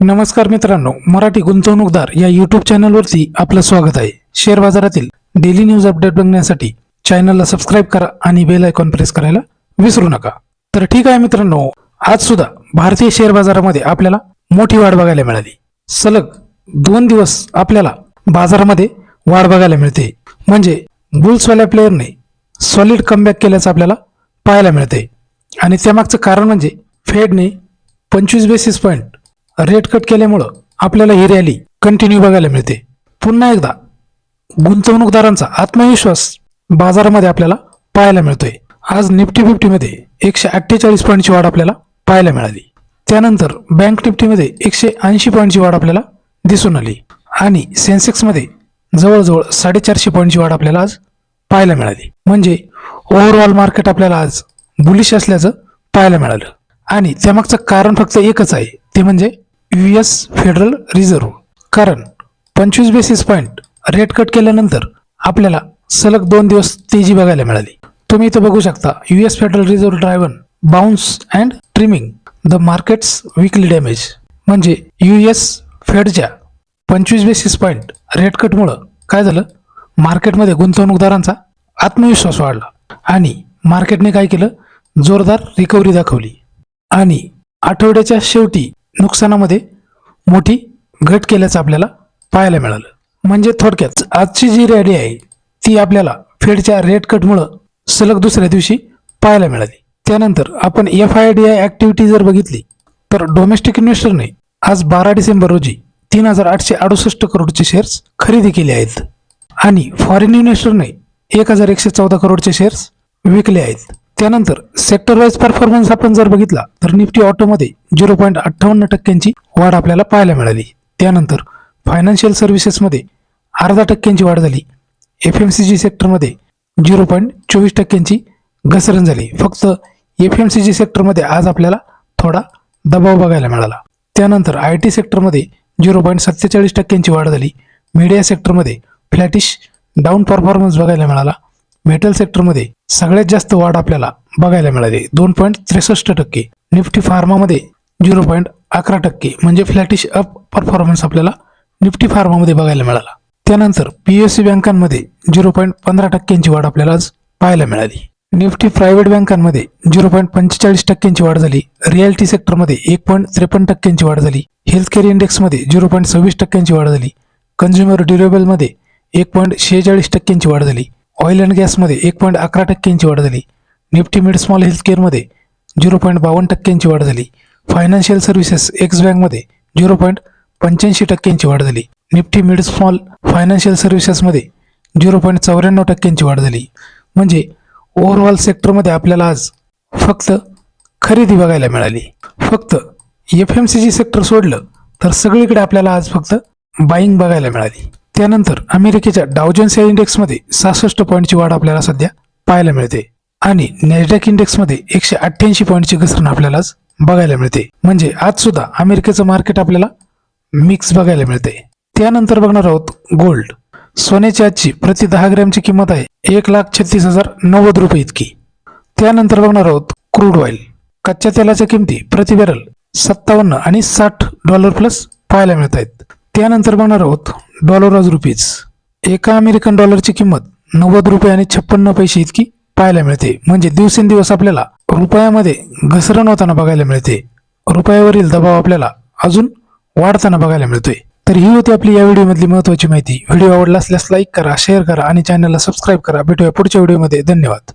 नमस्कार मित्रांनो, मराठी गुंतवणूकदार या यूट्यूब चॅनलवरती आपलं स्वागत आहे। शेअर बाजारातील डेली न्यूज अपडेट बघण्यासाठी चॅनलला सबस्क्राईब करा आणि बेल आयकॉन प्रेस करायला विसरू नका। तर ठीक आहे मित्रांनो, आज सुद्धा भारतीय शेअर बाजारामध्ये आपल्याला मोठी वाढ बघायला मिळाली। सलग 2 दिवस आपल्याला बाजारामध्ये वाढ बघायला मिळते, म्हणजे बुल्सवाल्या प्लेयरने सॉलिड कमबॅक केल्याचं आपल्याला पाहायला मिळते। आणि त्यामागचं कारण म्हणजे फेडने 25 बेसिस पॉईंट रेट कट केल्यामुळं आपल्याला ही रॅली कंटिन्यू बघायला मिळते। पुन्हा एकदा गुंतवणूकदारांचा आत्मविश्वास बाजारामध्ये आपल्याला पाहायला मिळतोय। आज निफ्टी 50 मध्ये 148 पॉईंटची वाढ आपल्याला पाहायला मिळाली। त्यानंतर बँक निफ्टीमध्ये 180 पॉईंटची वाढ आपल्याला दिसून आली आणि सेन्सेक्स मध्ये जवळजवळ 450 पॉईंटची वाढ आपल्याला आज पाहायला मिळाली। म्हणजे ओव्हरऑल मार्केट आपल्याला आज बुलिश असल्याचं पाहायला मिळालं। आणि त्यामागचं कारण फक्त एकच आहे, ते म्हणजे US फेडरल रिझर्व्ह। कारण 25 बेसिस पॉईंट रेट कट केल्यानंतर आपल्याला सलग 2 दिवस तेजी बघायला मिळाली। तुम्ही इथं बघू शकता, US federal reserve driven bounce and trimming the markets weekly damage. म्हणजे US फेडच्या 25 बेसिस पॉईंट रेट कटमुळं काय झालं, मार्केटमध्ये गुंतवणूकदारांचा आत्मविश्वास वाढला आणि मार्केटने काय केलं, जोरदार रिकव्हरी दाखवली आणि आठवड्याच्या शेवटी नुकसानामध्ये मोठी घट केल्याचं आपल्याला पाहायला मिळालं। म्हणजे थोडक्यात आजची जी रॅली आहे ती आपल्याला फेडच्या रेट कटमुळं सलग दुसऱ्या दिवशी पाहायला मिळाली। त्यानंतर आपण FIDI ॲक्टिव्हिटी जर बघितली तर डोमेस्टिक इन्व्हेस्टरने आज 12 डिसेंबर रोजी 3868 करोडचे शेअर्स खरेदी केले आहेत आणि फॉरेन इन्व्हेस्टरने 1114 करोडचे शेअर्स विकले आहेत। त्यानंतर सेक्टर वाईज परफॉर्मन्स आपण जर बघितला तर निफ्टी ऑटोमध्ये 0.58% वाढ आपल्याला पाहायला मिळाली। त्यानंतर फायनान्शियल सर्व्हिसेसमध्ये 0.5% वाढ झाली। FMCG सेक्टरमध्ये 0.24% घसरण झाली। फक्त FMCG सेक्टरमध्ये आज आपल्याला थोडा दबाव बघायला मिळाला। त्यानंतर IT सेक्टरमध्ये 0.47% वाढ झाली। मीडिया सेक्टरमध्ये फ्लॅटिश डाऊन परफॉर्मन्स बघायला मिळाला। मेटल सेक्टरमध्ये सगळ्यात जास्त वाढ आपल्याला बघायला मिळाली, 2.63%। निफ्टी फार्मामध्ये 0.11% म्हणजे फ्लॅटिश अप परफॉर्मन्स आपल्याला निफ्टी फार्मामध्ये बघायला मिळाला। त्यानंतर PSU बँकांमध्ये 0.15%ची वाढ आपल्याला आज पाहायला मिळाली। निफ्टी प्रायव्हेट बँकांमध्ये 0.45%ची वाढ झाली। रिअल्टी सेक्टरमध्ये 1.53%ची वाढ झाली। हेल्थकेअर इंडेक्समध्ये 0.26%ची वाढ झाली। कन्झ्युमर ड्युरेबलमध्ये 1.46%ची वाढ झाली। ऑइल अँड गॅसमध्ये 1.11%ची वाढ झाली। निफ्टी मिड स्मॉल हेल्थकेअरमध्ये 0.52%ची वाढ झाली। फायनान्शियल सर्व्हिसेस एक्स बँकमध्ये 0.85%ची वाढ झाली। निफ्टी मिड स्मॉल फायनान्शियल सर्व्हिसेसमध्ये 0.94%ची वाढ झाली। म्हणजे ओव्हरऑल सेक्टरमध्ये आपल्याला आज फक्त खरेदी बघायला मिळाली। फक्त FMCG सेक्टर सोडलं तर सगळीकडे आपल्याला आज फक्त बाईंग बघायला मिळाली। त्यानंतर अमेरिकेच्या डाव जोन्स या इंडेक्समध्ये 66 पॉईंटची वाढ आपल्याला सध्या पाहायला मिळते आणि नॅस्डॅक इंडेक्समध्ये 188 पॉईंटची घसरण आपल्याला आज बघायला मिळते। म्हणजे आज सुद्धा अमेरिकेचं मार्केट आपल्याला मिक्स बघायला मिळते। त्यानंतर बघणार आहोत गोल्ड। सोन्याची आजची प्रति 10 ग्रॅमची किंमत आहे 1,36,090 रुपये इतकी। त्यानंतर बघणार आहोत क्रूड ऑइल। कच्च्या तेलाच्या किमती प्रति बॅरल 57 आणि $60 प्लस पाहायला मिळत आहेत। त्यानंतर बघणार आहोत डॉलर आज रुपीज। एका अमेरिकन डॉलरची किंमत 90 रुपये आणि 56 पैसे इतकी पाहायला मिळते। म्हणजे दिवसेंदिवस आपल्याला रुपयामध्ये घसरण होताना बघायला मिळते। रुपयावरील दबाव आपल्याला अजून वाढताना बघायला मिळतोय। तर ही होती आपली या व्हिडिओमधली महत्त्वाची माहिती। व्हिडिओ आवडला असल्यास लाईक करा, शेअर करा आणि चॅनलला सबस्क्राईब करा। भेटूया पुढच्या व्हिडिओमध्ये। धन्यवाद।